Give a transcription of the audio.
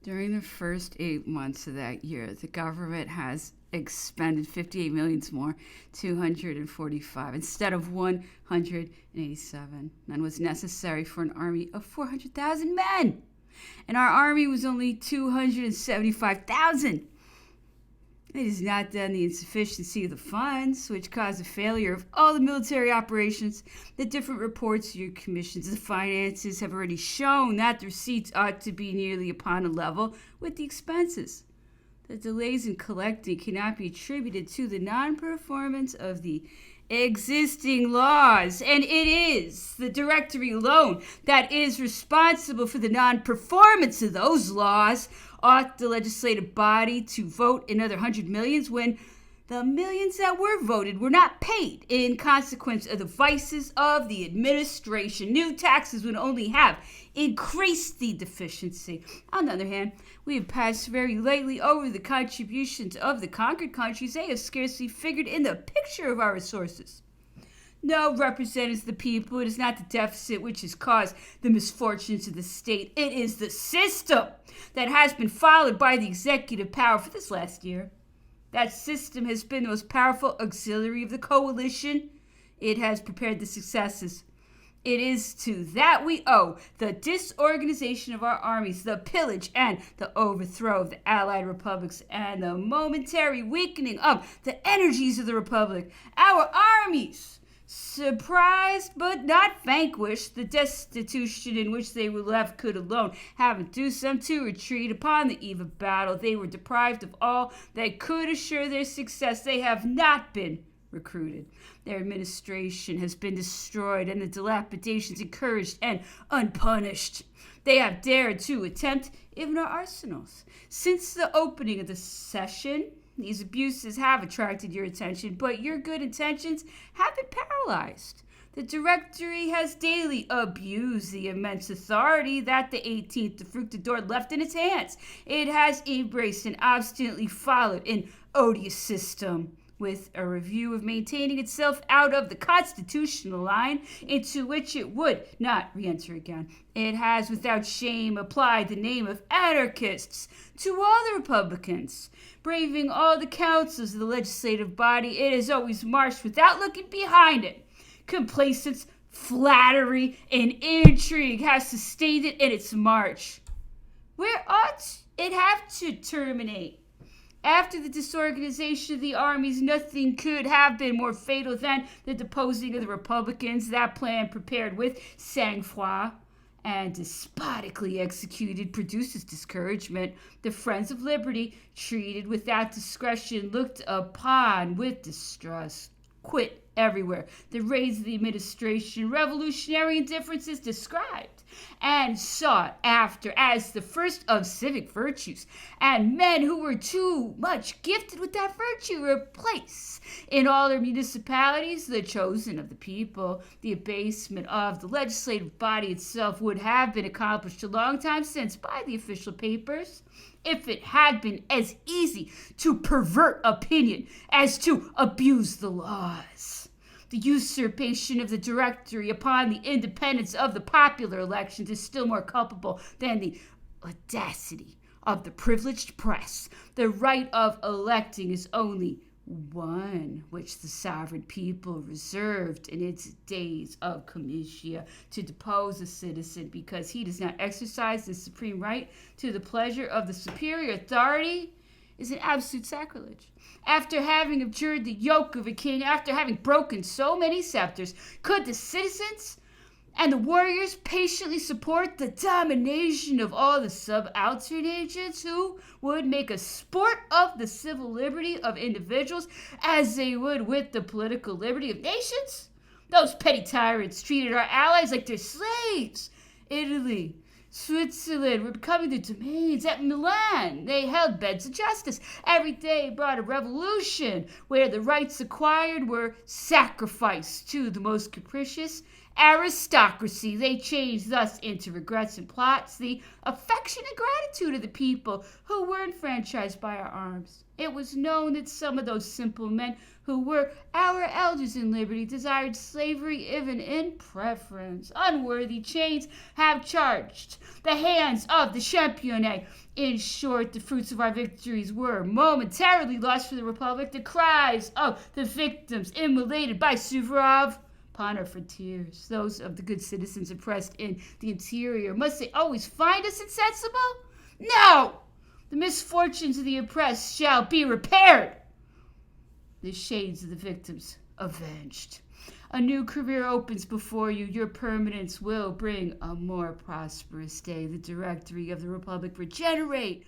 During the first 8 months of that year, the government has expended 58 millions more, 245, instead of 187. None was necessary for an army of 400,000 men. And our army was only 275,000. It is not then the insufficiency of the funds which caused the failure of all the military operations. The different reports of your commissions of finances have already shown that the receipts ought to be nearly upon a level with the expenses. The delays in collecting cannot be attributed to the non-performance of the existing laws, and it is the Directory alone that is responsible for the non-performance of those laws. Ought the legislative body to vote another 100 millions when the millions that were voted were not paid in consequence of the vices of the administration? New taxes would only have increased the deficiency. On the other hand, we have passed very lightly over the contributions of the conquered countries. They have scarcely figured in the picture of our resources. No representatives of the people. It is not the deficit which has caused the misfortunes of the state. It is the system that has been followed by the executive power for this last year. That system has been the most powerful auxiliary of the coalition. It has prepared the successes. It is to that we owe the disorganization of our armies, the pillage and the overthrow of the allied republics, and the momentary weakening of the energies of the republic. Our armies, surprised but not vanquished, the destitution in which they were left could alone have induced them to retreat. Upon the eve of battle, they were deprived of all that could assure their success. They have not been recruited. Their administration has been destroyed and the dilapidations encouraged and unpunished. They have dared to attempt even our arsenals. Since the opening of the session, these abuses have attracted your attention, but your good intentions have been paralyzed. The Directory has daily abused the immense authority that the 18th of Fructidor left in its hands. It has embraced and obstinately followed an odious system, with a review of maintaining itself out of the constitutional line into which it would not re-enter again. It has without shame applied the name of anarchists to all the Republicans. Braving all the councils of the legislative body, it has always marched without looking behind it. Complacence, flattery, and intrigue has sustained it in its march. Where ought it have to terminate? After the disorganization of the armies, nothing could have been more fatal than the deposing of the Republicans. That plan, prepared with sang-froid and despotically executed, produces discouragement. The friends of liberty, treated without discretion, looked upon with distrust. Quit everywhere. The raids of the administration, revolutionary indifference is described and sought after as the first of civic virtues, and men who were too much gifted with that virtue replace in all their municipalities the chosen of the people. The abasement of the legislative body itself would have been accomplished a long time since by the official papers, if it had been as easy to pervert opinion as to abuse the laws. The usurpation of the Directory upon the independence of the popular elections is still more culpable than the audacity of the privileged press. The right of electing is only one which the sovereign people reserved in its days of comitia. To depose a citizen because he does not exercise the supreme right to the pleasure of the superior authority is an absolute sacrilege. After having abjured the yoke of a king, after having broken so many scepters, could the citizens and the warriors patiently support the domination of all the subaltern agents who would make a sport of the civil liberty of individuals as they would with the political liberty of nations? Those petty tyrants treated our allies like their slaves. Italy, Switzerland were becoming their domains. At Milan, they held beds of justice. Every day brought a revolution where the rights acquired were sacrificed to the most capricious aristocracy. They changed thus into regrets and plots the affection and gratitude of the people who were enfranchised by our arms. It was known that some of those simple men who were our elders in liberty desired slavery even in preference. Unworthy chains have charged the hands of the championnat. In short, the fruits of our victories were momentarily lost for the Republic. The cries of the victims immolated by Suvorov upon our frontiers, those of the good citizens oppressed in the interior, must they always find us insensible? No! The misfortunes of the oppressed shall be repaired, the shades of the victims avenged. A new career opens before you. Your permanence will bring a more prosperous day. The directory of the Republic regenerate